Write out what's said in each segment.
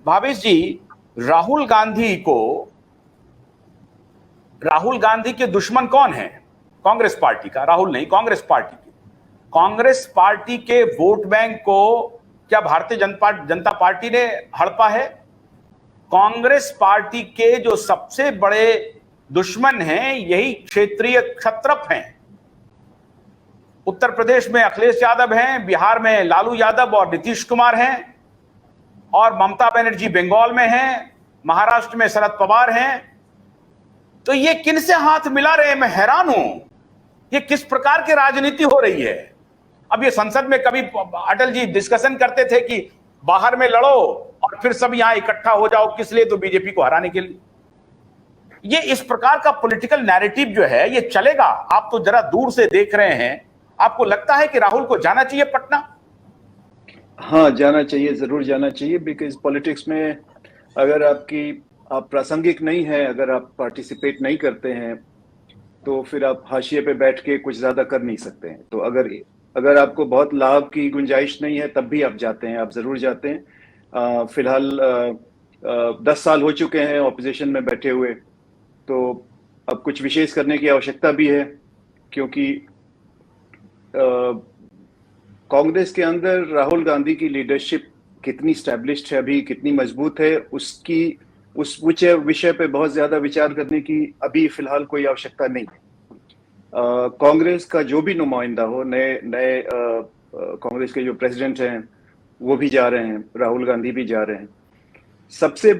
भावेश जी, राहुल गांधी को राहुल गांधी के दुश्मन कौन है? कांग्रेस पार्टी का, राहुल नहीं, कांग्रेस पार्टी की। कांग्रेस पार्टी के वोट बैंक को क्या भारतीय जनता पार्टी ने हड़पा है? कांग्रेस पार्टी के जो सबसे बड़े दुश्मन हैं यही क्षेत्रीय क्षत्रप हैं। उत्तर प्रदेश में अखिलेश यादव हैं, बिहार में लालू यादव और नीतीश कुमार हैं, और ममता बनर्जी बंगाल में हैं, महाराष्ट्र में शरद पवार हैं। तो ये किनसे हाथ मिला रहे हैं? मैं हैरान हूं, ये किस प्रकार की राजनीति हो रही है। अब ये संसद में कभी अटल जी डिस्कशन करते थे कि बाहर में लड़ो और फिर सब यहां इकट्ठा हो जाओ, किस लिए? तो बीजेपी को हराने के लिए। ये इस प्रकार का पॉलिटिकल नैरेटिव जो है ये चलेगा? आप तो जरा दूर से देख रहे हैं, आपको लगता है कि राहुल को जाना चाहिए पटना? हाँ, जाना चाहिए, जरूर जाना चाहिए। बिकॉज पॉलिटिक्स में अगर आप प्रासंगिक नहीं है, अगर आप पार्टिसिपेट नहीं करते हैं, तो फिर आप हाशिए पे बैठ के कुछ ज्यादा कर नहीं सकते हैं। तो अगर आपको बहुत लाभ की गुंजाइश नहीं है तब भी आप जाते हैं, आप जरूर जाते हैं। फिलहाल 10 साल हो चुके हैं ऑपोजिशन में बैठे हुए, तो अब कुछ विशेष करने की आवश्यकता भी है, क्योंकि कांग्रेस के अंदर राहुल गांधी की लीडरशिप कितनी स्टैब्लिश्ड है अभी, कितनी मजबूत है, उस विषय पे बहुत ज्यादा विचार करने की अभी फिलहाल कोई आवश्यकता नहीं है। कांग्रेस का जो भी नुमाइंदा हो, नए कांग्रेस के जो प्रेसिडेंट हैं वो भी जा रहे हैं, राहुल गांधी भी जा रहे हैं। सबसे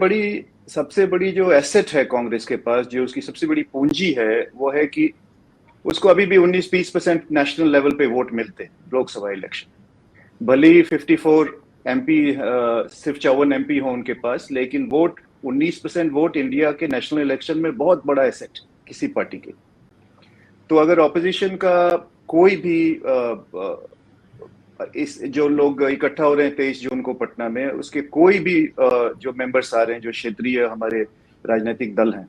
बड़ी जो एसेट है कांग्रेस के पास, जो उसकी सबसे बड़ी पूंजी है, वो है कि उसको अभी भी 19-20% नेशनल लेवल पे वोट मिलते हैं लोकसभा इलेक्शन। भले ही 54 एमपी, सिर्फ 54 एमपी हो उनके पास, लेकिन 19% वोट इंडिया के नेशनल इलेक्शन में बहुत बड़ा एसेट किसी पार्टी के। तो अगर ऑपोजिशन का कोई भी इस जो लोग इकट्ठा हो रहे हैं 23 जून को पटना में, उसके कोई भी जो मेंबर्स आ रहे हैं, जो क्षेत्रीय हमारे राजनीतिक दल हैं,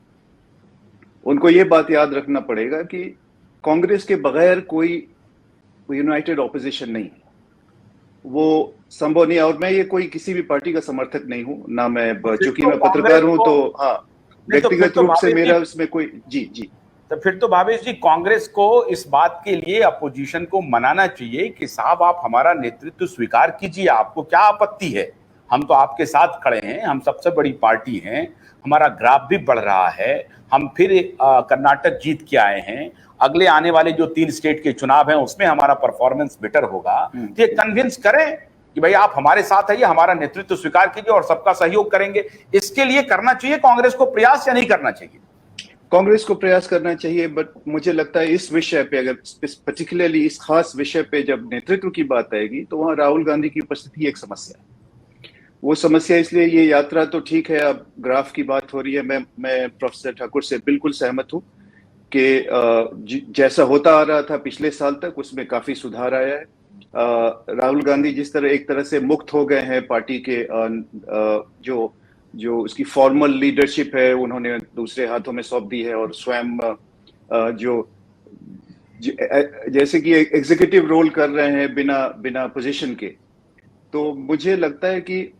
उनको ये बात याद रखना पड़ेगा कि कांग्रेस के बगैर कोई यूनाइटेड ऑपोजिशन नहीं है, वो संभव नहीं है। और मैं ये कोई किसी भी पार्टी का समर्थक नहीं हूं ना, मैं चूंकि मैं पत्रकार हूं, तो हाँ, व्यक्तिगत रूप से मेरा उसमें कोई जी। तो फिर तो भावेश जी, कांग्रेस को इस बात के लिए अपोजिशन को मनाना चाहिए कि साहब आप हमारा नेतृत्व स्वीकार कीजिए, आपको क्या आपत्ति है? हम तो आपके साथ खड़े हैं, हम सबसे बड़ी पार्टी हैं, हमारा ग्राफ भी बढ़ रहा है, हम फिर कर्नाटक जीत के आए हैं, अगले आने वाले जो 3 स्टेट के चुनाव हैं उसमें हमारा परफॉर्मेंस बेटर होगा। तो ये कन्विंस करें कि भाई आप हमारे साथ आइए, हमारा नेतृत्व स्वीकार कीजिए और सबका सहयोग करेंगे। इसके लिए करना चाहिए कांग्रेस को प्रयास या नहीं करना चाहिए? कांग्रेस को प्रयास करना चाहिए, बट मुझे लगता है इस विषय पे, अगर पर्टिकुलरली इस खास विषय पे जब नेतृत्व की बात आएगी, तो वहां राहुल गांधी की उपस्थिति एक समस्या है। वो समस्या इसलिए, ये यात्रा तो ठीक है, अब ग्राफ की बात हो रही है, मैं प्रोफेसर ठाकुर से बिल्कुल सहमत हूँ कि जैसा होता आ रहा था पिछले साल तक, उसमें काफी सुधार आया है। राहुल गांधी जिस तरह एक तरह से मुक्त हो गए हैं पार्टी के, जो उसकी फॉर्मल लीडरशिप है उन्होंने दूसरे हाथों में सौंप दी है, और स्वयं जैसे कि एग्जीक्यूटिव रोल कर रहे हैं बिना पोजीशन के। तो मुझे लगता है कि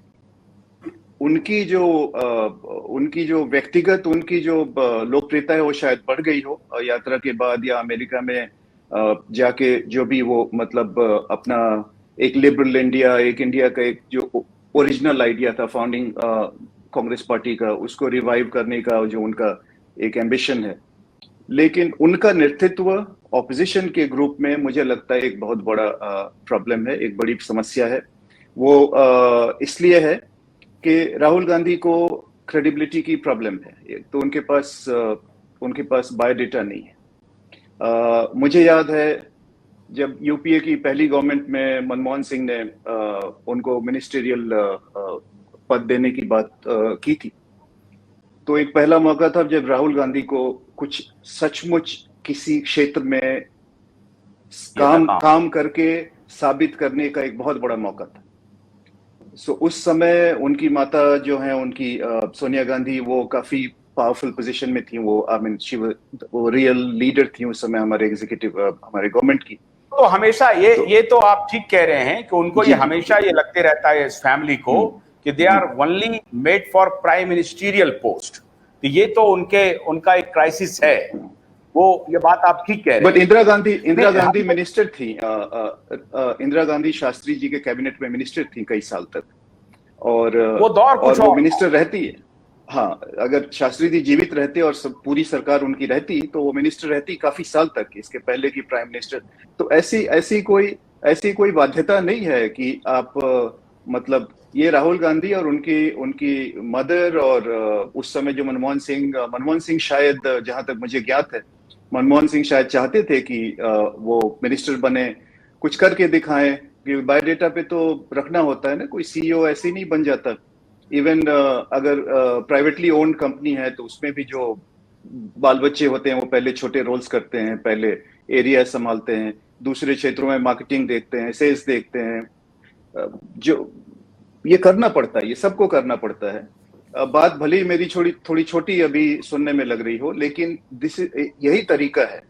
उनकी जो व्यक्तिगत लोकप्रियता है वो शायद बढ़ गई हो यात्रा के बाद, या अमेरिका में जाके जो भी वो मतलब अपना एक लिबरल इंडिया, एक इंडिया का एक जो ओरिजिनल आइडिया था फाउंडिंग कांग्रेस पार्टी का, उसको रिवाइव करने का जो उनका एक एम्बिशन है। लेकिन उनका नेतृत्व ऑपोजिशन के ग्रुप में मुझे लगता है एक बहुत बड़ा प्रॉब्लम है, एक बड़ी समस्या है। वो इसलिए है कि राहुल गांधी को क्रेडिबिलिटी की प्रॉब्लम है, तो उनके पास बायोडेटा नहीं है। मुझे याद है जब यूपीए की पहली गवर्नमेंट में मनमोहन सिंह ने उनको मिनिस्टेरियल पद देने की बात की थी, तो एक पहला मौका था जब राहुल गांधी को कुछ सचमुच किसी क्षेत्र में काम करके साबित करने का एक बहुत बड़ा मौका था। सो उस समय उनकी माता जो है, उनकी सोनिया गांधी, वो काफी पावरफुल पोजीशन में थी, वो रियल लीडर थी उस समय हमारे एग्जीक्यूटिव, हमारे गवर्नमेंट की। तो हमेशा ये तो आप ठीक कह रहे हैं कि उनको ये हमेशा ये लगते रहता है इस फैमिली को कि they are only made for prime ministerial post. तो ये तो उनका एक क्राइसिस है, वो ये बात आप ठीक कह रहे हैं। बट इंदिरा गांधी मिनिस्टर थी, इंदिरा गांधी शास्त्री जी के कैबिनेट में मिनिस्टर थी कई साल तक, और वो दौर कुछ और वो और मिनिस्टर रहती है। हाँ, अगर शास्त्री जी जीवित रहते और पूरी सरकार उनकी रहती तो वो मिनिस्टर रहती काफी साल तक, इसके पहले की प्राइम मिनिस्टर। तो ऐसी कोई बाध्यता नहीं है कि आप मतलब ये राहुल गांधी और उनकी मदर, और उस समय जो मनमोहन सिंह शायद, जहां तक मुझे ज्ञात है, मनमोहन सिंह शायद चाहते थे कि वो मिनिस्टर बने, कुछ करके दिखाएं, कि बायोडेटा पे तो रखना होता है ना, कोई सीईओ ऐसे ही नहीं बन जाता। इवन अगर प्राइवेटली ओन्ड कंपनी है तो उसमें भी जो बाल बच्चे होते हैं वो पहले छोटे रोल्स करते हैं, पहले एरिया संभालते हैं, दूसरे क्षेत्रों में मार्केटिंग देखते हैं, सेल्स देखते हैं, जो ये करना पड़ता है, ये सबको करना पड़ता है। बात भले ही मेरी थोड़ी छोटी अभी सुनने में लग रही हो, लेकिन यही तरीका है।